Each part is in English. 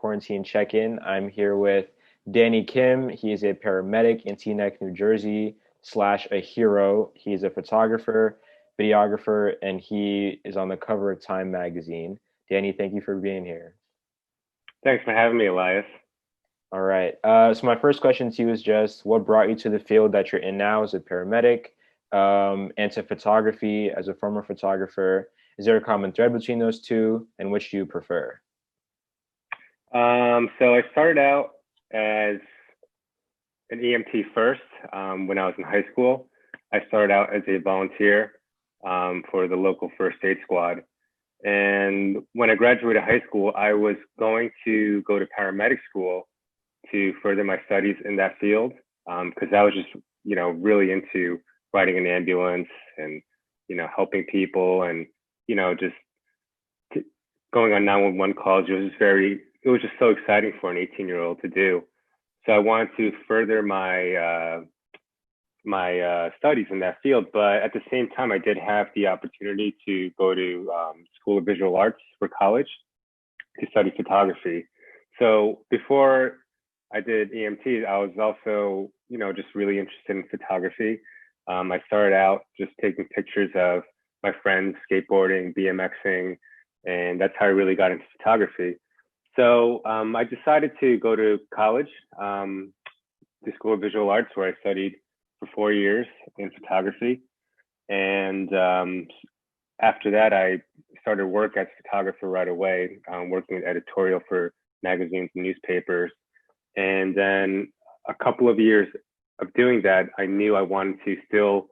quarantine check-in. I'm here with Danny Kim. He is a paramedic in Teaneck, New Jersey, slash a hero. He's a photographer, videographer, and he is on the cover of Time magazine. Danny, thank you for being here. Thanks for having me, Elias. All right. So my first question to you is just what brought you to the field that you're in now as a paramedic, and to photography as a former photographer? Is there a common thread between those two, and which do you prefer? So I started out as an EMT first when I was in high school. I started out as a volunteer for the local first aid squad. And when I graduated high school, I was going to go to paramedic school to further my studies in that field because I was just, really into riding an ambulance and, helping people and, just going on 911 calls. It was just so exciting for an 18-year-old to do. So I wanted to further my studies in that field, but at the same time, I did have the opportunity to go to School of Visual Arts for college to study photography. So before I did EMT, I was also, just really interested in photography. I started out just taking pictures of my friends skateboarding, BMXing, and that's how I really got into photography. So I decided to go to college, the School of Visual Arts, where I studied for 4 years in photography. And after that, I started work as a photographer right away, working in editorial for magazines and newspapers. And then a couple of years of doing that, I knew I wanted to still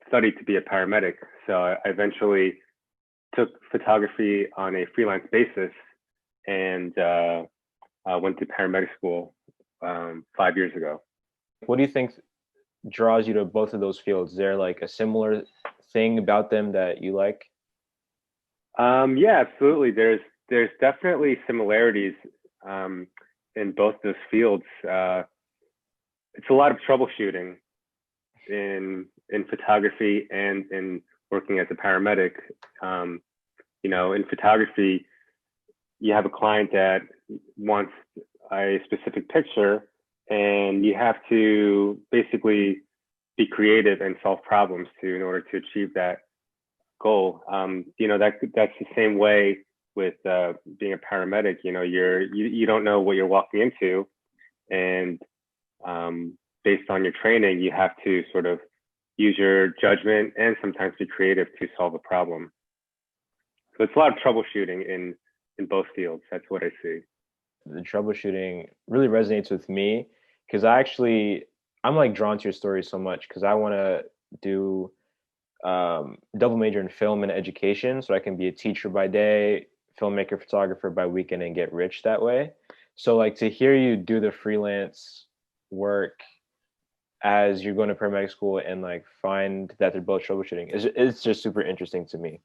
study to be a paramedic. So I eventually took photography on a freelance basis and went to paramedic school 5 years ago. What do you think draws you to both of those fields? Is there like a similar thing about them that you like? Yeah, absolutely. There's definitely similarities in both those fields. It's a lot of troubleshooting in photography and in working as a paramedic. In photography, you have a client that wants a specific picture, and you have to basically be creative and solve problems in order to achieve that goal. That's the same way with being a paramedic. You don't know what you're walking into, and based on your training, you have to sort of use your judgment and sometimes be creative to solve a problem. So it's a lot of troubleshooting in both fields. That's what I see. The troubleshooting really resonates with me because I'm like drawn to your story so much because I want to do double major in film and education so I can be a teacher by day, filmmaker, photographer by weekend, and get rich that way. So like to hear you do the freelance work as you're going to paramedic school and like find that they're both troubleshooting, it's just super interesting to me.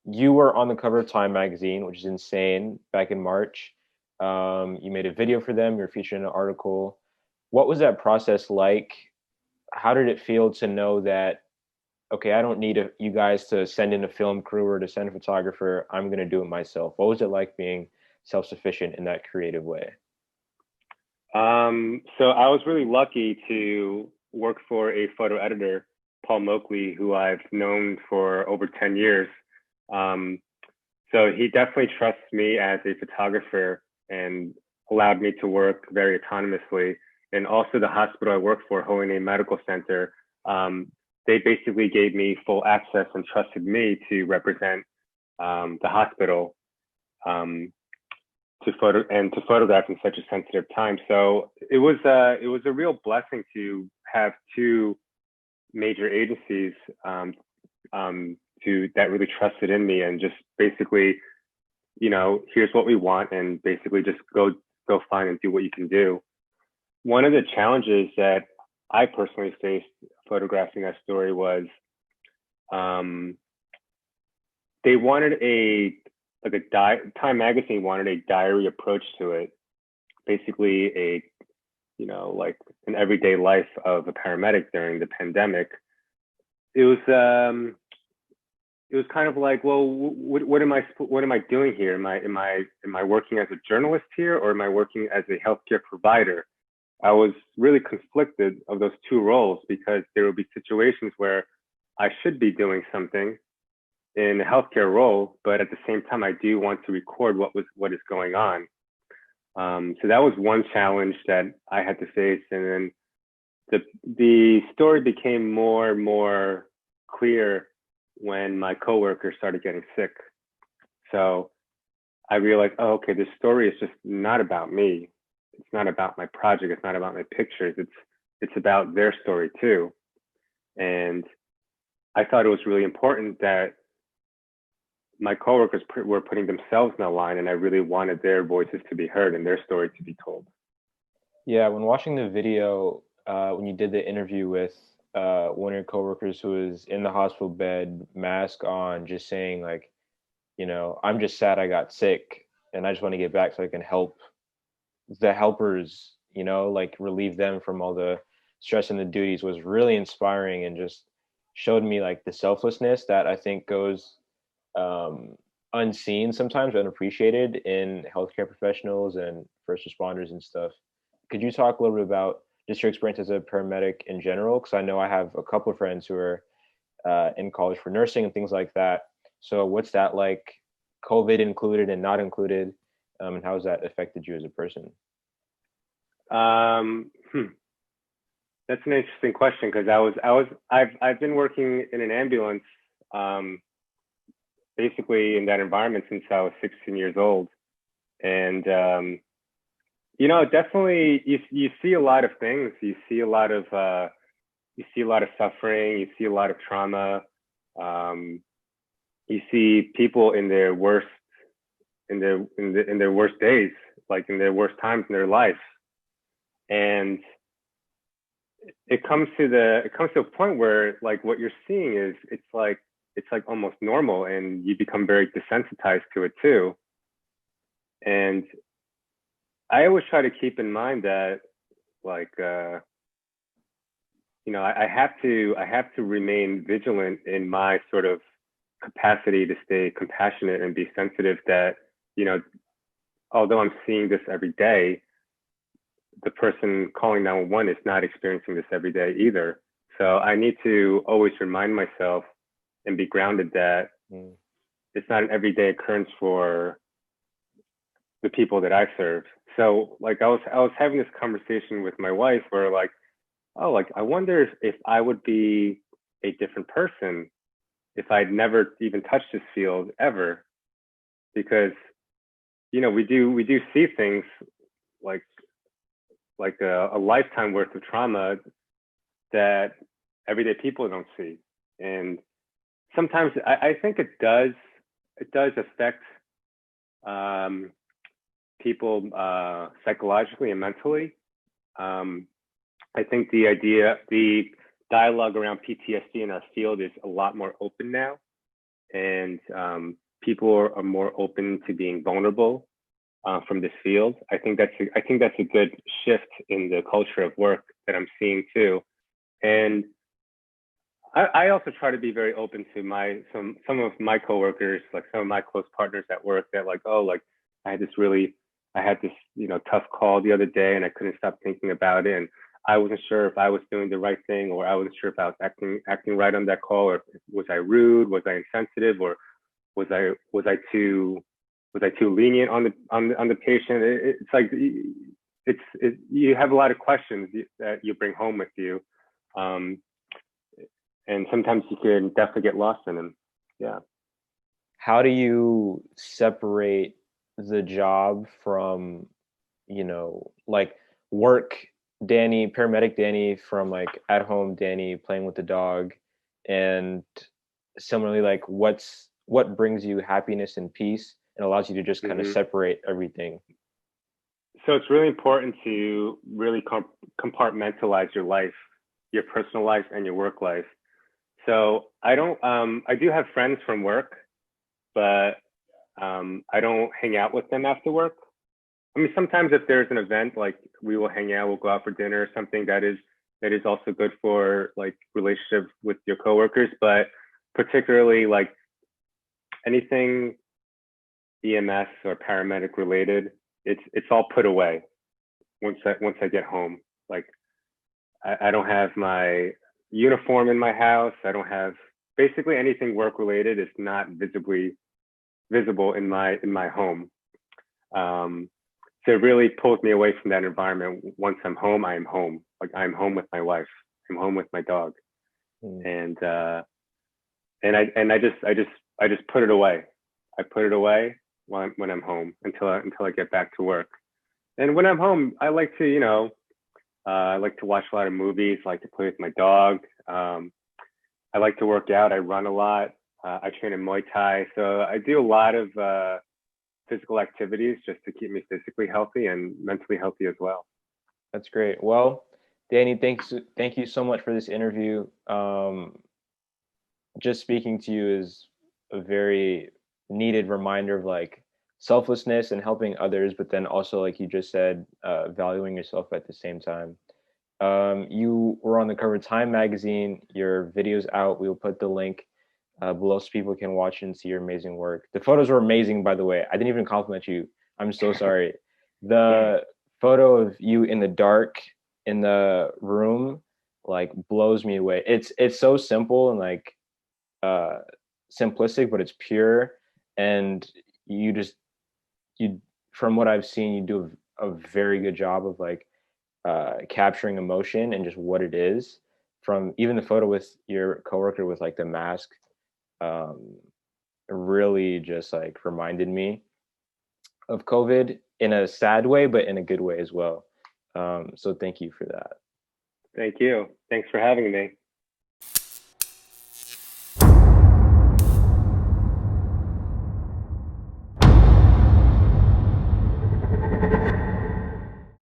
You were on the cover of Time magazine, which is insane, back in March. You made a video for them. You're featured in an article. What was that process like? How did it feel to know that, okay, I don't need you guys to send in a film crew or to send a photographer. I'm going to do it myself. What was it like being self-sufficient in that creative way? So I was really lucky to work for a photo editor, Paul Moakley, who I've known for over 10 years. So he definitely trusts me as a photographer and allowed me to work very autonomously. And also the hospital I work for, Holy Name Medical Center, they basically gave me full access and trusted me to represent the hospital to photograph in such a sensitive time. So it was a real blessing to have two major agencies that really trusted in me and just basically, here's what we want, and basically just go find and do what you can do. One of the challenges that I personally faced photographing that story was they wanted Time magazine wanted a diary approach to it, basically like an everyday life of a paramedic during the pandemic. It was it was kind of like, well, what am I doing here? Am I working as a journalist here, or am I working as a healthcare provider? I was really conflicted of those two roles, because there would be situations where I should be doing something in a healthcare role, but at the same time, I do want to record what is going on. So that was one challenge that I had to face, and then the story became more and more clear when my coworkers started getting sick. So I realized, oh, okay, this story is just not about me. It's not about my project. It's not about my pictures. It's about their story too. And I thought it was really important that my coworkers were putting themselves in the line, and I really wanted their voices to be heard and their story to be told. Yeah, when watching the video, when you did the interview with one of your coworkers who was in the hospital bed, mask on, just saying like, I'm just sad I got sick and I just want to get back so I can help the helpers, like relieve them from all the stress and the duties, was really inspiring and just showed me like the selflessness that I think goes unseen sometimes, unappreciated in healthcare professionals and first responders and stuff. Could you talk a little bit about just your experience as a paramedic in general? Because I know I have a couple of friends who are in college for nursing and things like that. So what's that like, COVID included and not included, and how has that affected you as a person? Um, hmm. That's an interesting question, because I've been working in an ambulance, basically in that environment since I was 16 years old, and definitely you see a lot of things. You see a lot of suffering. You see a lot of trauma. You see people in their worst in their worst days, like in their worst times in their life, and it comes to a point where like what you're seeing is it's like almost normal, and you become very desensitized to it too. And I always try to keep in mind that like I have to remain vigilant in my sort of capacity to stay compassionate and be sensitive, that although I'm seeing this every day, the person calling 911 is not experiencing this every day either. So I need to always remind myself and be grounded that it's not an everyday occurrence for the people that I serve. So like I was having this conversation with my wife where like, oh, like I wonder if I would be a different person if I'd never even touched this field ever, because we do see things like a lifetime worth of trauma that everyday people don't see. And sometimes I think it does affect people psychologically and mentally. I think the dialogue around PTSD in our field is a lot more open now, and people are more open to being vulnerable from this field. I think that's a good shift in the culture of work that I'm seeing too. And I also try to be very open to some of my coworkers, like some of my close partners at work, that like, oh, like I had this tough call the other day, and I couldn't stop thinking about it, and I wasn't sure if I was doing the right thing, or I wasn't sure if I was acting right on that call, or was I rude, was I insensitive, or was I too lenient on the patient? It's like you have a lot of questions that you bring home with you, and sometimes you can definitely get lost in them. Yeah. How do you separate the job from, like work Danny, paramedic Danny, from like at home Danny playing with the dog? And similarly, like what brings you happiness and peace and allows you to just kind of separate everything? So it's really important to really compartmentalize your life, your personal life and your work life. So I do have friends from work, but I don't hang out with them after work. I mean, sometimes if there's an event, like we will hang out, we'll go out for dinner or something. That is also good for like relationships with your coworkers. But particularly like anything EMS or paramedic related, it's all put away once I get home. Like I don't have my uniform in my house. I don't have basically anything work related is not visibly visible in my home. Um, so it really pulls me away from that environment. Once I'm home, I am home. Like I'm home with my wife. I'm home with my dog, Mm. and I just put it away. I put it away when I'm home until I get back to work. And when I'm home, I like to I like to watch a lot of movies. I like to play with my dog. I like to work out. I run a lot. I train in Muay Thai, so I do a lot of physical activities just to keep me physically healthy and mentally healthy as well. That's great. Well, Danny, thank you so much for this interview. Just speaking to you is a very needed reminder of like selflessness and helping others, but then also, like you just said, valuing yourself at the same time. You were on the cover of Time magazine. Your video's out. We'll put the link below so people can watch and see your amazing work. The photos were amazing, by the way. I didn't even compliment you. I'm so sorry. The photo of you in the dark in the room like blows me away. It's so simple and like uh simplistic, but it's pure. And you just you from what I've seen, you do a very good job of like capturing emotion and just what it is. From even the photo with your coworker with like the mask, um, really just like reminded me of COVID in a sad way, but in a good way as well. So thank you for that. Thank you. Thanks for having me.